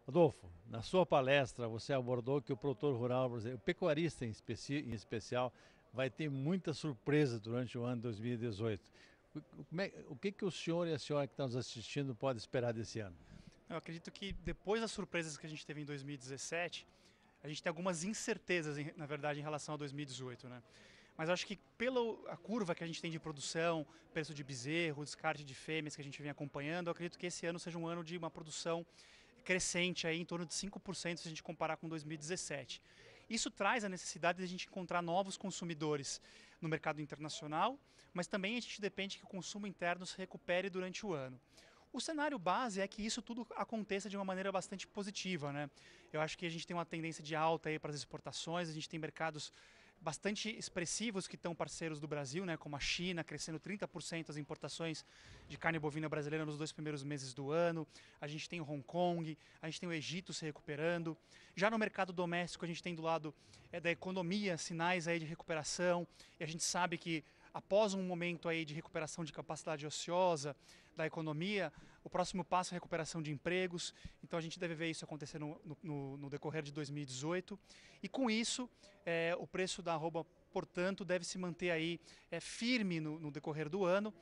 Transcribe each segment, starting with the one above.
Adolfo, na sua palestra você abordou que o produtor rural brasileiro, o pecuarista em especial, vai ter muita surpresa durante o ano de 2018. O que o senhor e a senhora que estão nos assistindo pode esperar desse ano? Eu acredito que depois das surpresas que a gente teve em 2017, a gente tem algumas incertezas, na verdade, em relação a 2018, né? Mas eu acho que pela a curva que a gente tem de produção, preço de bezerro, descarte de fêmeas que a gente vem acompanhando, eu acredito que esse ano seja um ano de uma produção crescente aí em torno de 5% se a gente comparar com 2017. Isso traz a necessidade de a gente encontrar novos consumidores no mercado internacional, mas também a gente depende que o consumo interno se recupere durante o ano. O cenário base é que isso tudo aconteça de uma maneira bastante positiva, né? Eu acho que a gente tem uma tendência de alta aí para as exportações, a gente tem mercados bastante expressivos que estão parceiros do Brasil, né, como a China, crescendo 30% as importações de carne bovina brasileira nos 2 primeiros meses do ano. A gente tem o Hong Kong, a gente tem o Egito se recuperando. Já no mercado doméstico, a gente tem do lado da economia sinais aí de recuperação, e a gente sabe que após um momento aí de recuperação de capacidade ociosa da economia, o próximo passo é a recuperação de empregos. Então a gente deve ver isso acontecer no decorrer de 2018. E com isso, o preço da arroba, portanto, deve se manter aí firme no decorrer do ano.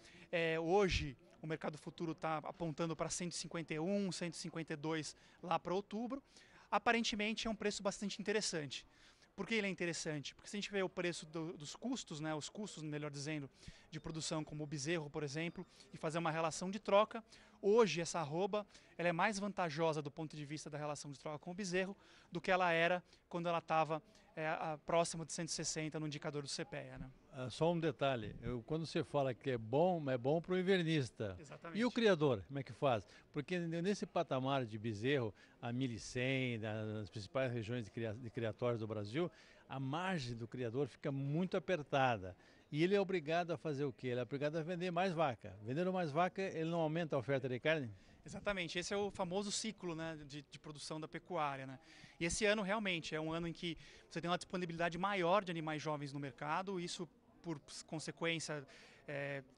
Hoje, o mercado futuro está apontando para 151, 152 lá para outubro. Aparentemente é um preço bastante interessante. Por que ele é interessante? Porque se a gente vê o preço dos custos, né, os custos, melhor dizendo, de produção, como o bezerro, por exemplo, e fazer uma relação de troca, hoje essa arroba ela é mais vantajosa do ponto de vista da relação de troca com o bezerro do que ela era quando ela estava próxima de 160 no indicador do CPEA. Né? Só um detalhe, quando você fala que é bom para o invernista. E o Exatamente. criador, como é que faz? Porque nesse patamar de bezerro, a 1.100, nas principais regiões de criatórios do Brasil, a margem do criador fica muito apertada. E ele é obrigado a fazer o quê? Ele é obrigado a vender mais vaca. Vendendo mais vaca, ele não aumenta a oferta de carne? Exatamente, esse é o famoso ciclo, né, de produção da pecuária. Né? E esse ano realmente é um ano em que você tem uma disponibilidade maior de animais jovens no mercado, isso por consequência,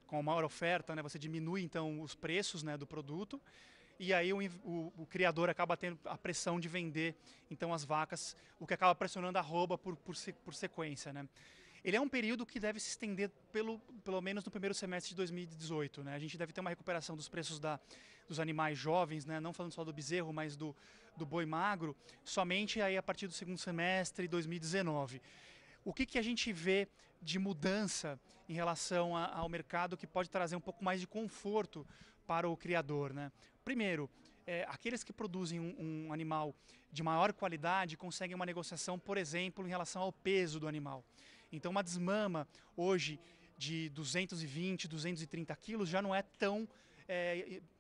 com a maior oferta, né, você diminui então os preços, né, do produto, e aí o criador acaba tendo a pressão de vender então as vacas, o que acaba pressionando a arroba por sequência. Né? Ele é um período que deve se estender pelo menos no primeiro semestre de 2018. Né? A gente deve ter uma recuperação dos preços dos animais jovens, né? Não falando só do bezerro, mas do boi magro, somente aí a partir do segundo semestre de 2019. O que a gente vê de mudança em relação ao mercado que pode trazer um pouco mais de conforto para o criador? Né? Primeiro, aqueles que produzem um animal de maior qualidade conseguem uma negociação, por exemplo, em relação ao peso do animal. Então, uma desmama hoje de 220, 230 quilos já não é tão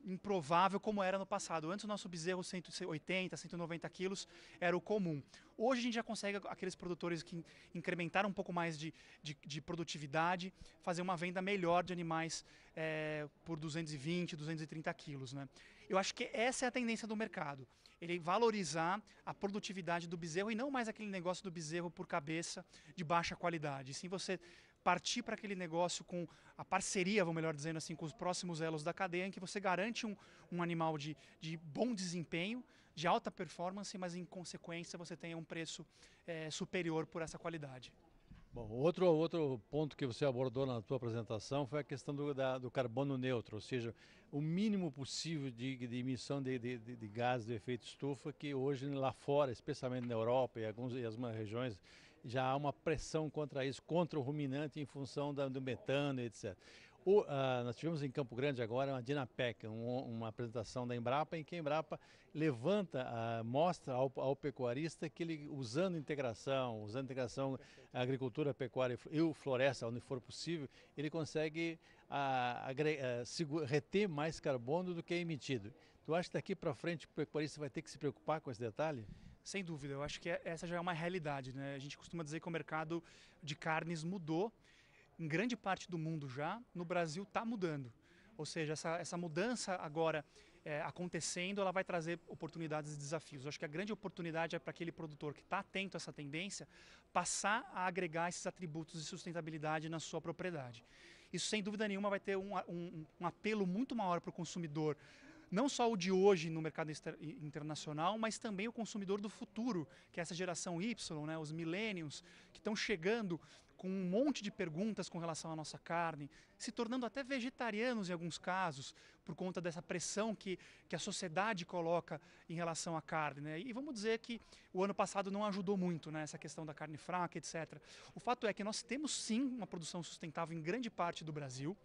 improvável como era no passado. Antes o nosso bezerro 180, 190 quilos era o comum. Hoje a gente já consegue, aqueles produtores que incrementaram um pouco mais de produtividade, fazer uma venda melhor de animais por 220, 230 quilos. Né? Eu acho que essa é a tendência do mercado. Ele valorizar a produtividade do bezerro e não mais aquele negócio do bezerro por cabeça de baixa qualidade. Sim, você partir para aquele negócio com a parceria, vou melhor dizendo assim, com os próximos elos da cadeia, em que você garante um animal de bom desempenho, de alta performance, mas em consequência você tenha um preço superior por essa qualidade. Bom, outro ponto que você abordou na sua apresentação foi a questão do carbono neutro, ou seja, o mínimo possível de emissão de gases de efeito estufa, que hoje lá fora, especialmente na Europa e algumas regiões, já há uma pressão contra isso, contra o ruminante em função do metano, etc. Nós tivemos em Campo Grande agora uma Dinapec, uma apresentação da Embrapa, em que a Embrapa levanta, mostra ao pecuarista que ele, usando integração agricultura, pecuária e floresta, onde for possível, ele consegue reter mais carbono do que é emitido. Tu acha que daqui para frente o pecuarista vai ter que se preocupar com esse detalhe? Sem dúvida, eu acho que essa já é uma realidade. Né? A gente costuma dizer que o mercado de carnes mudou em grande parte do mundo já, no Brasil está mudando. Ou seja, essa mudança agora acontecendo, ela vai trazer oportunidades e desafios. Eu acho que a grande oportunidade é para aquele produtor que está atento a essa tendência, passar a agregar esses atributos de sustentabilidade na sua propriedade. Isso, sem dúvida nenhuma, vai ter um apelo muito maior para o consumidor não só o de hoje no mercado internacional, mas também o consumidor do futuro, que é essa geração Y, né, os millennials, que estão chegando com um monte de perguntas com relação à nossa carne, se tornando até vegetarianos em alguns casos, por conta dessa pressão que a sociedade coloca em relação à carne, né? E vamos dizer que o ano passado não ajudou muito, né, essa questão da carne fraca, etc. O fato é que nós temos sim uma produção sustentável em grande parte do Brasil.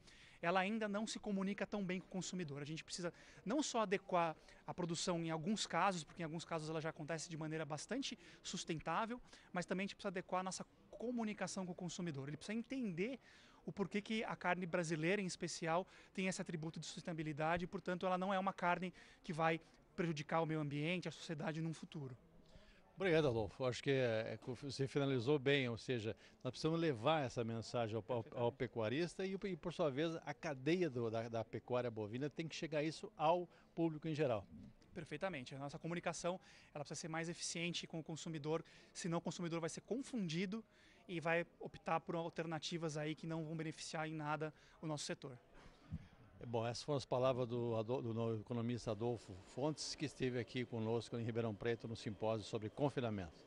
Ela ainda não se comunica tão bem com o consumidor. A gente precisa não só adequar a produção em alguns casos, porque em alguns casos ela já acontece de maneira bastante sustentável, mas também a gente precisa adequar a nossa comunicação com o consumidor. Ele precisa entender o porquê que a carne brasileira, em especial, tem esse atributo de sustentabilidade e, portanto, ela não é uma carne que vai prejudicar o meio ambiente, a sociedade num futuro. Obrigado, Adolfo. Acho que você finalizou bem, ou seja, nós precisamos levar essa mensagem ao pecuarista e, por sua vez, a cadeia da pecuária bovina tem que chegar isso ao público em geral. Perfeitamente. A nossa comunicação ela precisa ser mais eficiente com o consumidor, senão o consumidor vai ser confundido e vai optar por alternativas aí que não vão beneficiar em nada o nosso setor. Bom, essas foram as palavras do economista Adolfo Fontes, que esteve aqui conosco em Ribeirão Preto no simpósio sobre confinamento.